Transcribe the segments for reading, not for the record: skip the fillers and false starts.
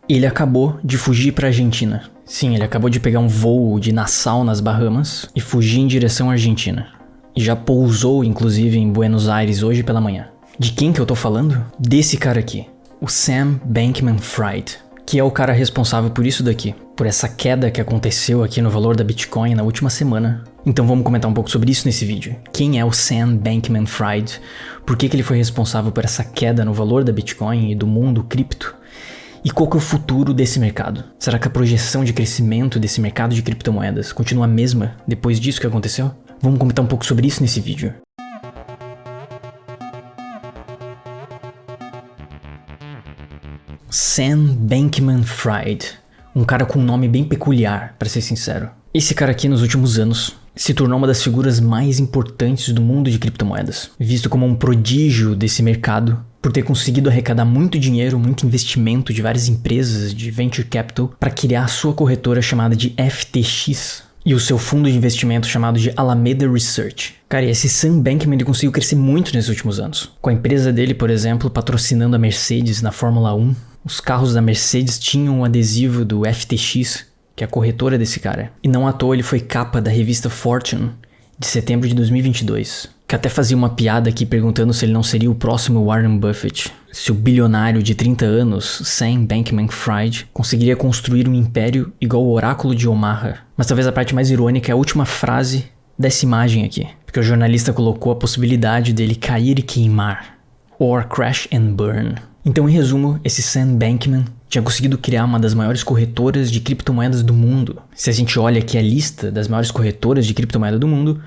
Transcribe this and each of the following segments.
Ele acabou de fugir para a Argentina. Sim, ele acabou de pegar um voo de Nassau, nas Bahamas, e fugir em direção à Argentina. E já pousou, inclusive, em Buenos Aires hoje pela manhã. De quem que eu tô falando? Desse cara aqui, o Sam Bankman-Fried, que é o cara responsável por isso daqui, por essa queda que aconteceu aqui no valor da Bitcoin na última semana. Então vamos comentar um pouco sobre isso nesse vídeo. Quem é o Sam Bankman-Fried? Por que ele foi responsável por essa queda no valor da Bitcoin e do mundo cripto? E qual que é o futuro desse mercado? Será que a projeção de crescimento desse mercado de criptomoedas continua a mesma depois disso que aconteceu? Vamos comentar um pouco sobre isso nesse vídeo. Sam Bankman-Fried, um cara com um nome bem peculiar, para ser sincero. Esse cara aqui nos últimos anos se tornou uma das figuras mais importantes do mundo de criptomoedas, visto como um prodígio desse mercado, por ter conseguido arrecadar muito dinheiro, muito investimento de várias empresas de venture capital para criar a sua corretora chamada de FTX e o seu fundo de investimento chamado de Alameda Research. Cara, e esse Sam Bankman ele conseguiu crescer muito nesses últimos anos. Com a empresa dele, por exemplo, patrocinando a Mercedes na Fórmula 1, os carros da Mercedes tinham um adesivo do FTX, que é a corretora desse cara. E não à toa ele foi capa da revista Fortune de setembro de 2022. Que até fazia uma piada aqui perguntando se ele não seria o próximo Warren Buffett. Se o bilionário de 30 anos, Sam Bankman-Fried, conseguiria construir um império igual o oráculo de Omaha. Mas talvez a parte mais irônica é a última frase dessa imagem aqui. Porque o jornalista colocou a possibilidade dele cair e queimar. Or crash and burn. Então, em resumo, esse Sam Bankman tinha conseguido criar uma das maiores corretoras de criptomoedas do mundo. Se a gente olha aqui a lista das maiores corretoras de criptomoeda do mundo,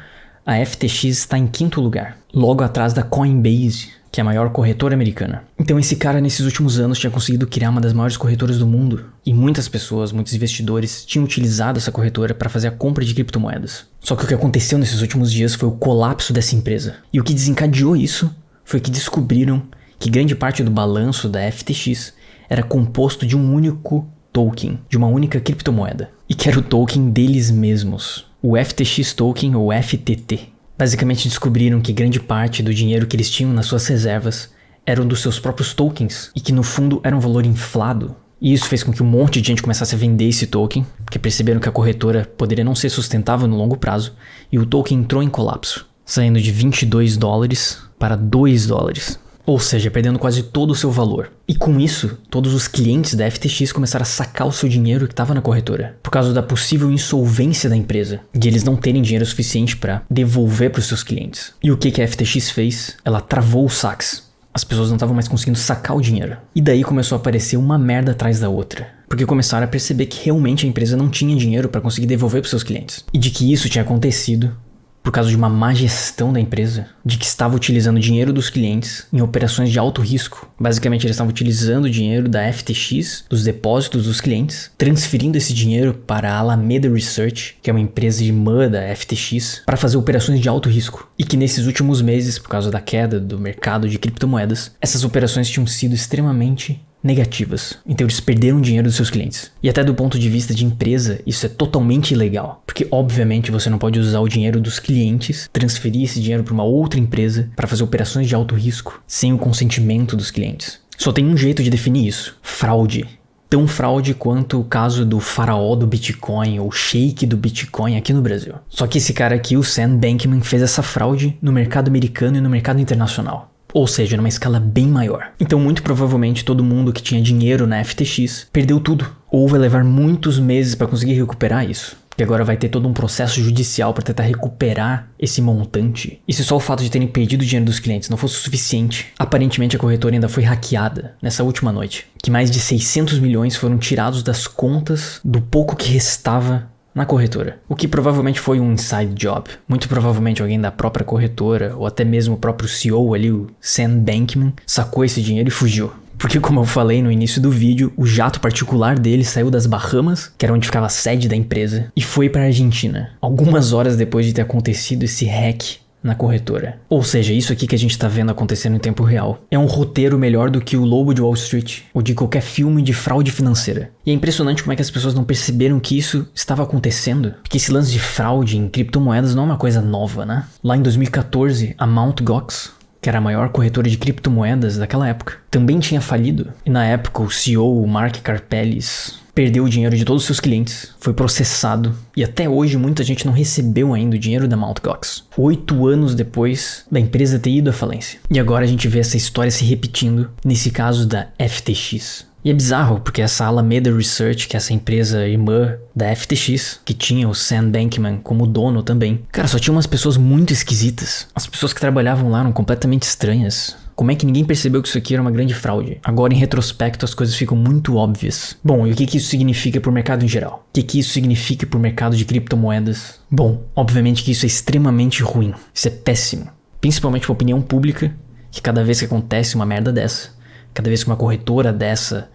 a FTX está em 5º lugar, logo atrás da Coinbase, que é a maior corretora americana. Então esse cara nesses últimos anos tinha conseguido criar uma das maiores corretoras do mundo, e muitas pessoas, muitos investidores tinham utilizado essa corretora para fazer a compra de criptomoedas. Só que o que aconteceu nesses últimos dias foi o colapso dessa empresa. E o que desencadeou isso foi que descobriram que grande parte do balanço da FTX era composto de um único token, de uma única criptomoeda, e que era o token deles mesmos, o FTX Token ou FTT. Basicamente descobriram que grande parte do dinheiro que eles tinham nas suas reservas eram dos seus próprios tokens, e que no fundo era um valor inflado. E isso fez com que um monte de gente começasse a vender esse token, porque perceberam que a corretora poderia não ser sustentável no longo prazo, e o token entrou em colapso, saindo de $22 para $2. Ou seja, perdendo quase todo o seu valor. E com isso, todos os clientes da FTX começaram a sacar o seu dinheiro que estava na corretora, por causa da possível insolvência da empresa, de eles não terem dinheiro suficiente para devolver para os seus clientes. E o que a FTX fez? Ela travou os saques. As pessoas não estavam mais conseguindo sacar o dinheiro. E daí começou a aparecer uma merda atrás da outra, porque começaram a perceber que realmente a empresa não tinha dinheiro para conseguir devolver para os seus clientes. E de que isso tinha acontecido por causa de uma má gestão da empresa, de que estava utilizando dinheiro dos clientes em operações de alto risco. Basicamente, eles estavam utilizando o dinheiro da FTX, dos depósitos dos clientes, transferindo esse dinheiro para a Alameda Research, que é uma empresa irmã da FTX, para fazer operações de alto risco. E que nesses últimos meses, por causa da queda do mercado de criptomoedas, essas operações tinham sido extremamente negativas. Então eles perderam o dinheiro dos seus clientes. E até do ponto de vista de empresa, isso é totalmente ilegal. Porque obviamente você não pode usar o dinheiro dos clientes, transferir esse dinheiro para uma outra empresa para fazer operações de alto risco sem o consentimento dos clientes. Só tem um jeito de definir isso: fraude. Tão fraude quanto o caso do faraó do Bitcoin ou shake do Bitcoin aqui no Brasil. Só que esse cara aqui, o Sam Bankman, fez essa fraude no mercado americano e no mercado internacional. Ou seja, numa escala bem maior. Então muito provavelmente todo mundo que tinha dinheiro na FTX perdeu tudo. Ou vai levar muitos meses para conseguir recuperar isso. Porque agora vai ter todo um processo judicial para tentar recuperar esse montante. E se só o fato de terem perdido o dinheiro dos clientes não fosse o suficiente, aparentemente a corretora ainda foi hackeada nessa última noite. Que mais de 600 milhões foram tirados das contas do pouco que restava na corretora. O que provavelmente foi um inside job. Muito provavelmente alguém da própria corretora, ou até mesmo o próprio CEO ali, o Sam Bankman, sacou esse dinheiro e fugiu. Porque, como eu falei no início do vídeo, o jato particular dele saiu das Bahamas, que era onde ficava a sede da empresa, e foi para a Argentina, algumas horas depois de ter acontecido esse hack na corretora. Ou seja, isso aqui que a gente tá vendo acontecendo em tempo real é um roteiro melhor do que o Lobo de Wall Street ou de qualquer filme de fraude financeira. E é impressionante como é que as pessoas não perceberam que isso estava acontecendo, porque esse lance de fraude em criptomoedas não é uma coisa nova, né? Lá em 2014, a Mt. Gox, que era a maior corretora de criptomoedas daquela época, também tinha falido. E na época o CEO, o Mark Karpeles, perdeu o dinheiro de todos os seus clientes, foi processado e até hoje muita gente não recebeu ainda o dinheiro da Mt. Gox. 8 anos depois da empresa ter ido à falência. E agora a gente vê essa história se repetindo nesse caso da FTX. E é bizarro, porque essa Alameda Research, que é essa empresa irmã da FTX, que tinha o Sam Bankman como dono também, cara, só tinha umas pessoas muito esquisitas. As pessoas que trabalhavam lá eram completamente estranhas. Como é que ninguém percebeu que isso aqui era uma grande fraude? Agora, em retrospecto, as coisas ficam muito óbvias. Bom, e o que isso significa para o mercado em geral? O que isso significa para o mercado de criptomoedas? Bom, obviamente que isso é extremamente ruim. Isso é péssimo. Principalmente para a opinião pública, que cada vez que acontece uma merda dessa, cada vez que uma corretora dessa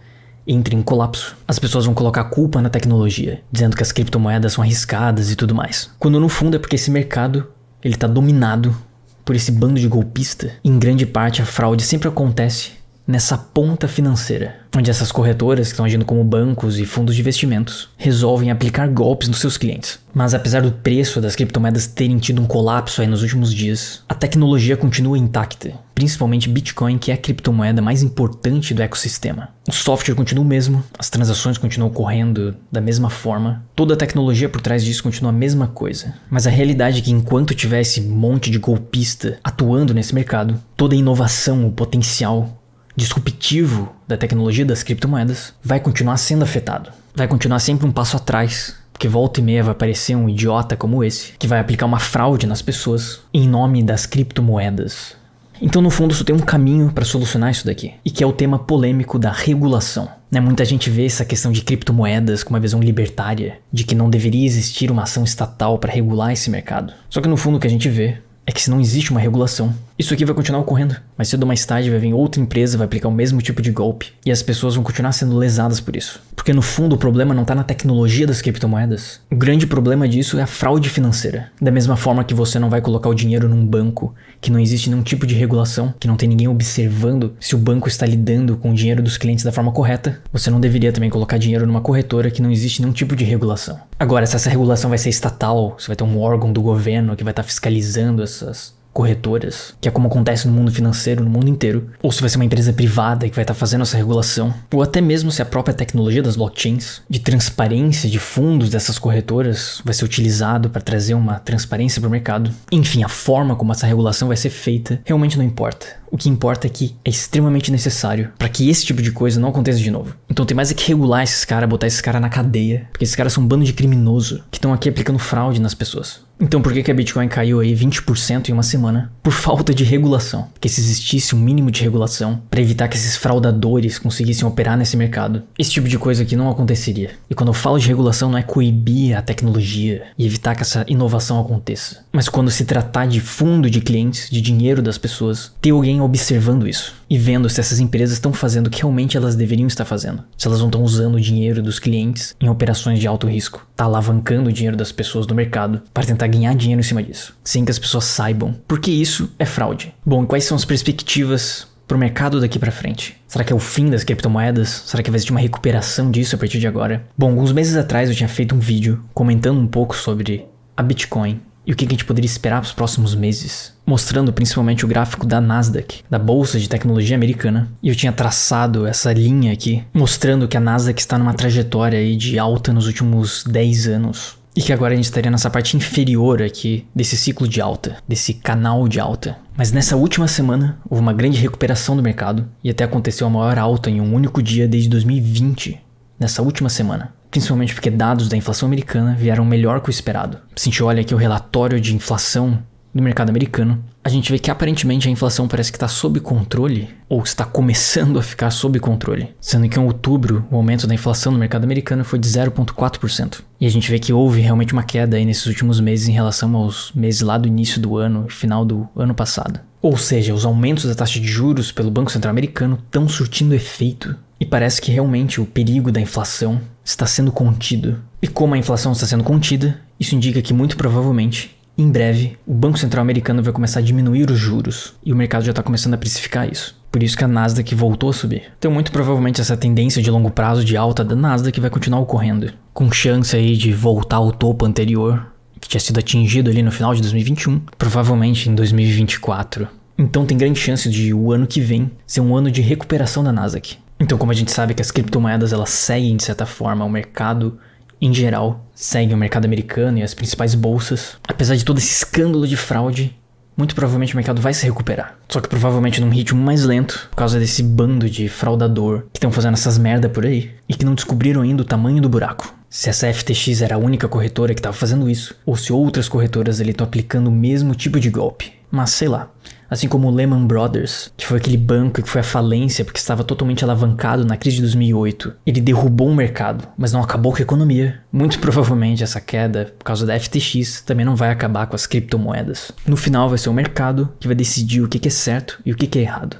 entra em colapso, as pessoas vão colocar a culpa na tecnologia, dizendo que as criptomoedas são arriscadas e tudo mais. Quando no fundo é porque esse mercado, ele tá dominado por esse bando de golpista. Em grande parte a fraude sempre acontece nessa ponta financeira, onde essas corretoras que estão agindo como bancos e fundos de investimentos resolvem aplicar golpes nos seus clientes. Mas apesar do preço das criptomoedas terem tido um colapso aí nos últimos dias, a tecnologia continua intacta, principalmente Bitcoin, que é a criptomoeda mais importante do ecossistema. O software continua o mesmo, as transações continuam ocorrendo da mesma forma, toda a tecnologia por trás disso continua a mesma coisa. Mas a realidade é que enquanto tiver esse monte de golpista atuando nesse mercado, toda a inovação, o potencial disruptivo da tecnologia das criptomoedas vai continuar sendo afetado. Vai continuar sempre um passo atrás, porque volta e meia vai aparecer um idiota como esse, que vai aplicar uma fraude nas pessoas em nome das criptomoedas. Então, no fundo, só tem um caminho para solucionar isso daqui, e que é o tema polêmico da regulação. Muita gente vê essa questão de criptomoedas com uma visão libertária, de que não deveria existir uma ação estatal para regular esse mercado. Só que no fundo o que a gente vê é que se não existe uma regulação, isso aqui vai continuar ocorrendo. Mais cedo ou mais tarde vai vir outra empresa, vai aplicar o mesmo tipo de golpe, e as pessoas vão continuar sendo lesadas por isso. Porque no fundo o problema não está na tecnologia das criptomoedas. O grande problema disso é a fraude financeira. Da mesma forma que você não vai colocar o dinheiro num banco que não existe nenhum tipo de regulação, que não tem ninguém observando se o banco está lidando com o dinheiro dos clientes da forma correta, você não deveria também colocar dinheiro numa corretora que não existe nenhum tipo de regulação. Agora, se essa regulação vai ser estatal, se vai ter um órgão do governo que vai estar fiscalizando essas corretoras, que é como acontece no mundo financeiro, no mundo inteiro, ou se vai ser uma empresa privada que vai estar fazendo essa regulação, ou até mesmo se a própria tecnologia das blockchains, de transparência de fundos dessas corretoras, vai ser utilizado para trazer uma transparência para o mercado. Enfim, a forma como essa regulação vai ser feita realmente não importa. O que importa é que é extremamente necessário para que esse tipo de coisa não aconteça de novo. Então tem mais é que regular esses caras, botar esses caras na cadeia, porque esses caras são um bando de criminoso que estão aqui aplicando fraude nas pessoas. Então por que a Bitcoin caiu aí 20% em uma semana? Por falta de regulação. Porque se existisse um mínimo de regulação para evitar que esses fraudadores conseguissem operar nesse mercado, esse tipo de coisa aqui não aconteceria. E quando eu falo de regulação não é coibir a tecnologia e evitar que essa inovação aconteça, mas quando se tratar de fundo de clientes, de dinheiro das pessoas, ter alguém observando isso e vendo se essas empresas estão fazendo o que realmente elas deveriam estar fazendo. Se elas não estão usando o dinheiro dos clientes em operações de alto risco, tá alavancando o dinheiro das pessoas do mercado para tentar ganhar dinheiro em cima disso, sem que as pessoas saibam, porque isso é fraude. Bom, e quais são as perspectivas pro mercado daqui pra frente? Será que é o fim das criptomoedas? Será que vai existir uma recuperação disso a partir de agora? Bom, alguns meses atrás eu tinha feito um vídeo comentando um pouco sobre a Bitcoin e o que a gente poderia esperar para os próximos meses, mostrando principalmente o gráfico da Nasdaq, da Bolsa de Tecnologia Americana. E eu tinha traçado essa linha aqui, mostrando que a Nasdaq está numa trajetória aí de alta nos últimos 10 anos. E que agora a gente estaria nessa parte inferior aqui desse ciclo de alta, desse canal de alta. Mas nessa última semana, houve uma grande recuperação do mercado e até aconteceu a maior alta em um único dia desde 2020, nessa última semana. Principalmente porque dados da inflação americana vieram melhor que o esperado. Se a gente olha aqui o relatório de inflação do mercado americano, a gente vê que aparentemente a inflação parece que está sob controle, ou está começando a ficar sob controle. Sendo que em outubro, o aumento da inflação no mercado americano foi de 0,4%. E a gente vê que houve realmente uma queda aí nesses últimos meses em relação aos meses lá do início do ano, final do ano passado. Ou seja, os aumentos da taxa de juros pelo Banco Central Americano estão surtindo efeito. E parece que realmente o perigo da inflação está sendo contido. E como a inflação está sendo contida, isso indica que muito provavelmente, em breve, o Banco Central Americano vai começar a diminuir os juros. E o mercado já está começando a precificar isso. Por isso que a Nasdaq voltou a subir. Então muito provavelmente essa tendência de longo prazo de alta da Nasdaq vai continuar ocorrendo. Com chance aí de voltar ao topo anterior, que tinha sido atingido ali no final de 2021. Provavelmente em 2024. Então tem grande chance de o ano que vem ser um ano de recuperação da Nasdaq. Então, como a gente sabe que as criptomoedas elas seguem de certa forma o mercado em geral, seguem o mercado americano e as principais bolsas, apesar de todo esse escândalo de fraude, muito provavelmente o mercado vai se recuperar. Só que provavelmente num ritmo mais lento, por causa desse bando de fraudador que estão fazendo essas merda por aí e que não descobriram ainda o tamanho do buraco. Se essa FTX era a única corretora que estava fazendo isso, ou se outras corretoras ali estão aplicando o mesmo tipo de golpe. Mas sei lá. Assim como o Lehman Brothers, que foi aquele banco que foi à falência porque estava totalmente alavancado na crise de 2008. Ele derrubou o mercado, mas não acabou com a economia. Muito provavelmente essa queda, por causa da FTX, também não vai acabar com as criptomoedas. No final vai ser o mercado que vai decidir o que é certo e o que é errado.